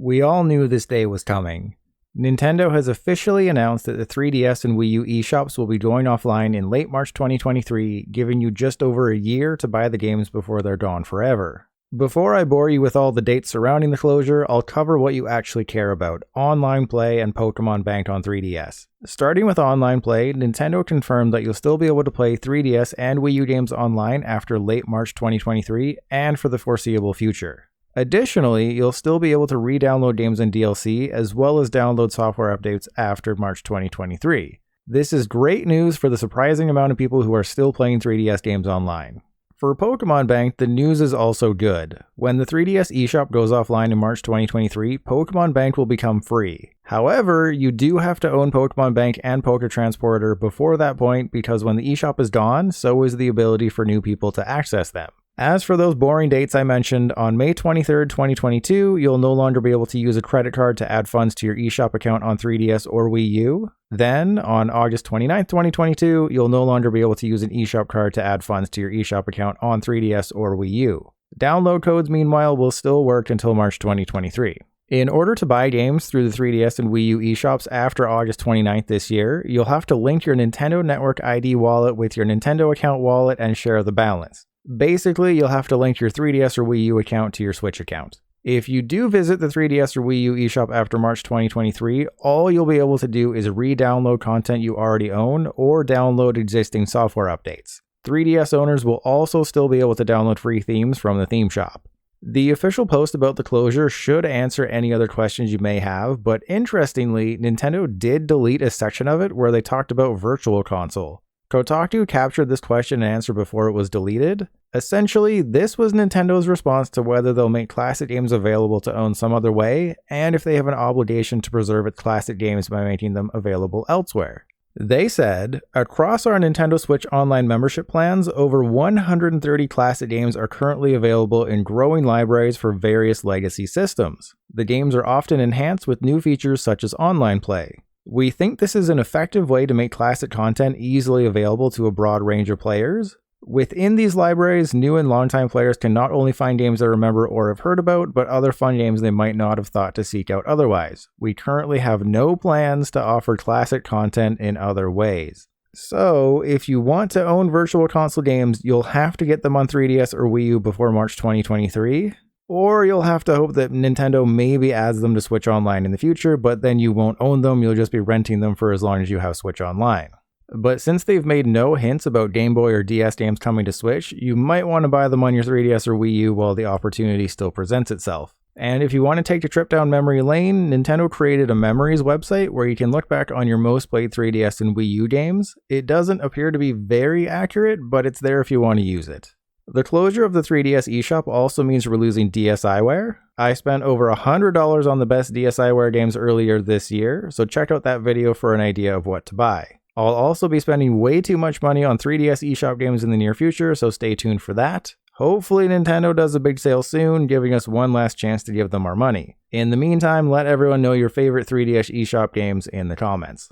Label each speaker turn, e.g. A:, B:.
A: We all knew this day was coming. Nintendo has officially announced that the 3DS and Wii U eShops will be going offline in late March 2023, giving you just over a year to buy the games before they're gone forever. Before I bore you with all the dates surrounding the closure, I'll cover what you actually care about: online play and Pokémon Banked on 3DS. Starting with online play, Nintendo confirmed that you'll still be able to play 3DS and Wii U games online after late March 2023 and for the foreseeable future. Additionally, you'll still be able to re-download games and DLC, as well as download software updates after March 2023. This is great news for the surprising amount of people who are still playing 3DS games online. For Pokémon Bank, the news is also good. When the 3DS eShop goes offline in March 2023, Pokémon Bank will become free. However, you do have to own Pokémon Bank and Poké Transporter before that point, because when the eShop is gone, so is the ability for new people to access them. As for those boring dates I mentioned, on May 23rd, 2022, you'll no longer be able to use a credit card to add funds to your eShop account on 3DS or Wii U. Then, on August 29th, 2022, you'll no longer be able to use an eShop card to add funds to your eShop account on 3DS or Wii U. Download codes, meanwhile, will still work until March 2023. In order to buy games through the 3DS and Wii U eShops after August 29th this year, you'll have to link your Nintendo Network ID wallet with your Nintendo account wallet and share the balance. Basically, you'll have to link your 3DS or Wii U account to your Switch account. If you do visit the 3DS or Wii U eShop after March 2023, all you'll be able to do is re-download content you already own or download existing software updates. 3DS owners will also still be able to download free themes from the theme shop. The official post about the closure should answer any other questions you may have, but interestingly, Nintendo did delete a section of it where they talked about Virtual Console. Kotaku captured this question and answer before it was deleted. Essentially, this was Nintendo's response to whether they'll make classic games available to own some other way, and if they have an obligation to preserve its classic games by making them available elsewhere. They said, across our Nintendo Switch Online membership plans, over 130 classic games are currently available in growing libraries for various legacy systems. The games are often enhanced with new features such as online play. We think this is an effective way to make classic content easily available to a broad range of players. Within these libraries, new and longtime players can not only find games they remember or have heard about, but other fun games they might not have thought to seek out otherwise. We currently have no plans to offer classic content in other ways. So, if you want to own Virtual Console games, you'll have to get them on 3DS or Wii U before March 2023. Or you'll have to hope that Nintendo maybe adds them to Switch Online in the future, but then you won't own them, you'll just be renting them for as long as you have Switch Online. But since they've made no hints about Game Boy or DS games coming to Switch, you might want to buy them on your 3DS or Wii U while the opportunity still presents itself. And if you want to take a trip down memory lane, Nintendo created a Memories website where you can look back on your most played 3DS and Wii U games. It doesn't appear to be very accurate, but it's there if you want to use it. The closure of the 3DS eShop also means we're losing Dsiware. I spent over $100 on the best Dsiware games earlier this year, so check out that video for an idea of what to buy. I'll also be spending way too much money on 3DS eShop games in the near future, so stay tuned for that. Hopefully Nintendo does a big sale soon, giving us one last chance to give them our money. In the meantime, let everyone know your favorite 3DS eShop games in the comments.